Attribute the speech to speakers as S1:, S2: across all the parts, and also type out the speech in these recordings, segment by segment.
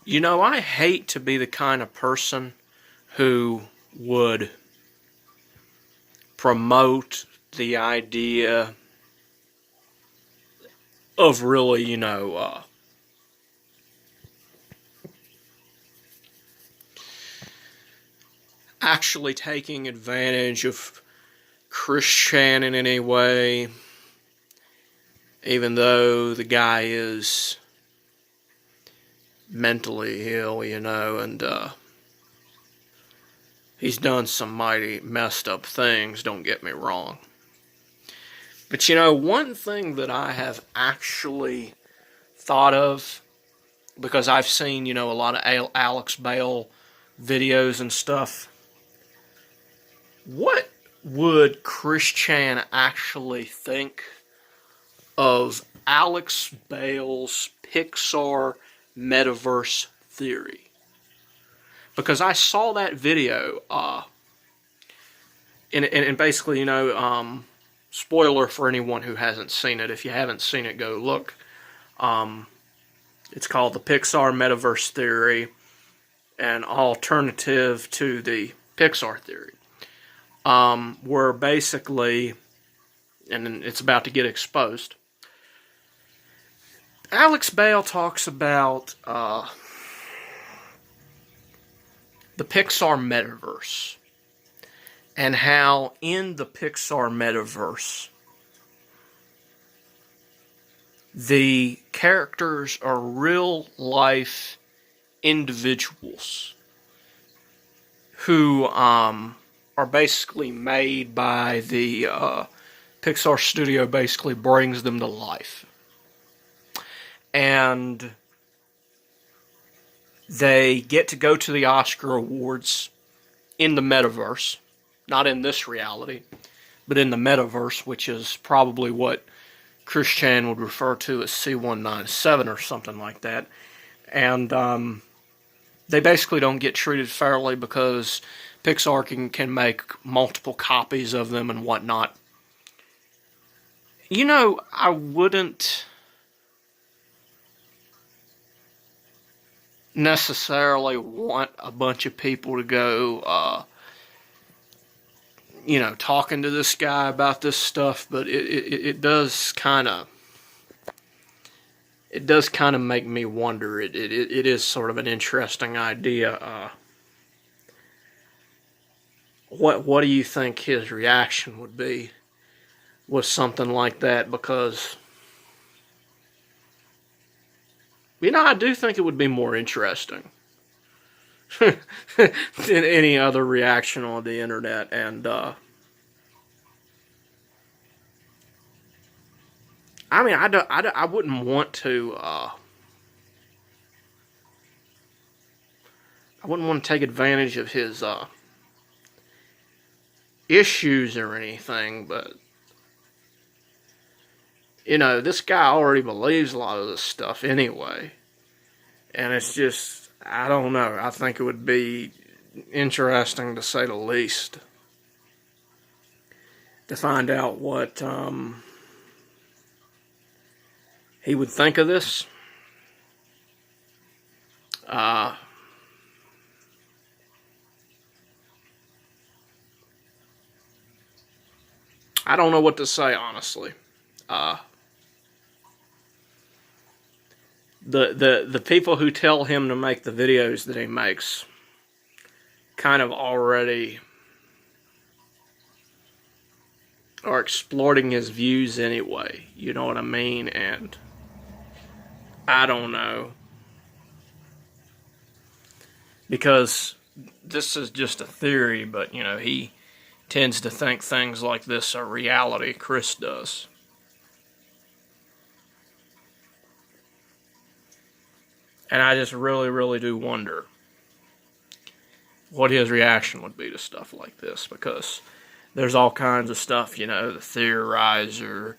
S1: You know, I hate to be the kind of person who would promote the idea of really, actually taking advantage of Christian in any way, even though the guy is mentally ill, and he's done some mighty messed up things, don't get me wrong. But one thing that I have actually thought of, because I've seen, a lot of Alex Bale videos and stuff, what would Christian actually think of Alex Bale's Pixar metaverse theory? Because I saw that video, and basically, spoiler for anyone who hasn't seen it. If you haven't seen it, go look. It's called the Pixar metaverse theory, an alternative to the Pixar theory. Where basically, and it's about to get exposed, Alex Bale talks about the Pixar metaverse and how in the Pixar metaverse the characters are real life individuals who are basically made by the Pixar studio, basically brings them to life. And they get to go to the Oscar Awards in the metaverse, not in this reality, but in the metaverse, which is probably what Christian would refer to as C197 or something like that. And they basically don't get treated fairly because Pixar can make multiple copies of them and whatnot. I wouldn't necessarily want a bunch of people to go, talking to this guy about this stuff, but it does kind of make me wonder. It is sort of an interesting idea. What do you think his reaction would be with something like that? Because I do think it would be more interesting than any other reaction on the internet. And I wouldn't want to. I wouldn't want to take advantage of his issues or anything, but this guy already believes a lot of this stuff anyway. And it's just, I don't know. I think it would be interesting, to say the least, to find out what he would think of this. I don't know what to say, honestly. The people who tell him to make the videos that he makes kind of already are exploiting his views anyway. You know what I mean? And I don't know. Because this is just a theory, but, he tends to think things like this are reality. Chris does. And I just really, really do wonder what his reaction would be to stuff like this. Because there's all kinds of stuff, the theorizer,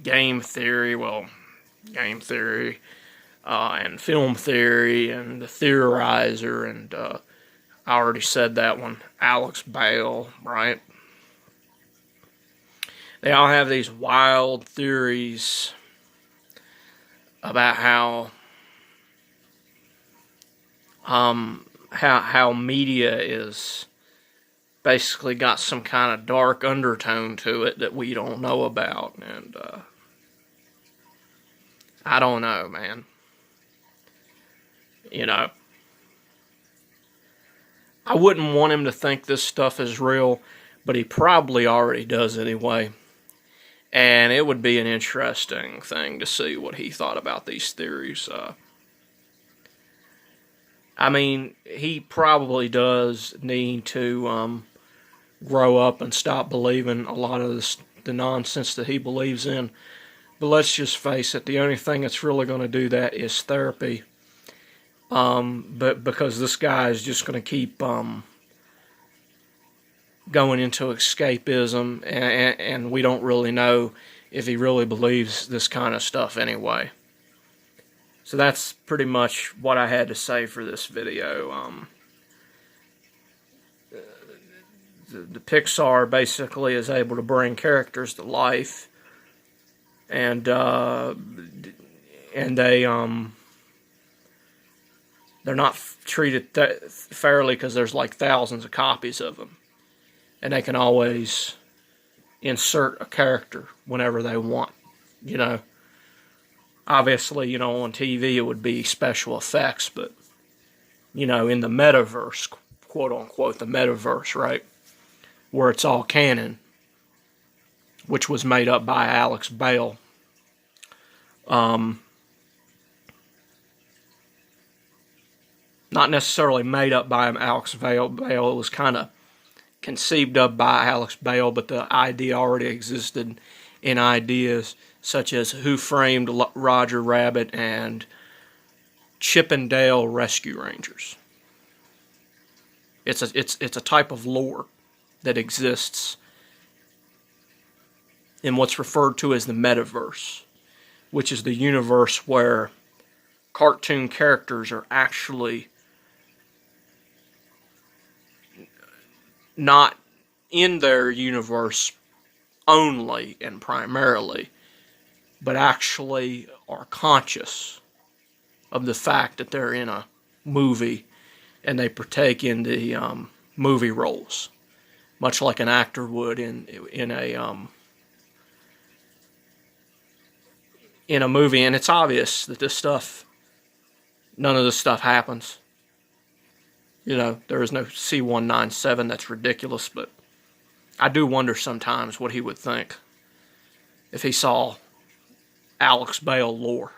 S1: game theory, and film theory, and the theorizer, and I already said that one, Alex Bale, right? they all have these wild theories about how media is basically got some kind of dark undertone to it that we don't know about, and I don't know, man. You know, I wouldn't want him to think this stuff is real, but he probably already does anyway. And it would be an interesting thing to see what he thought about these theories. I mean, he probably does need to grow up and stop believing a lot of the nonsense that he believes in. But let's just face it, the only thing that's really going to do that is therapy. But because this guy is just going to keep going into escapism, and we don't really know if he really believes this kind of stuff anyway. So that's pretty much what I had to say for this video. The Pixar basically is able to bring characters to life, and they're not treated fairly because there's like thousands of copies of them. And they can always insert a character whenever they want, you know. Obviously, you know, on TV it would be special effects, but, you know, in the metaverse, quote unquote, the metaverse, right, where it's all canon, which was made up by Alex Bale. Not necessarily made up by Alex Bale. It was kind of conceived of by Alex Bale, but the idea already existed in ideas such as Who Framed Roger Rabbit and Chip and Dale Rescue Rangers. It's a type of lore that exists in what's referred to as the metaverse, which is the universe where cartoon characters are actually not in their universe only and primarily, but actually are conscious of the fact that they're in a movie and they partake in the movie roles, much like an actor would in a movie. And it's obvious that none of this stuff happens. You know, there is no C-197. That's ridiculous, but I do wonder sometimes what he would think if he saw Alex Bale lore.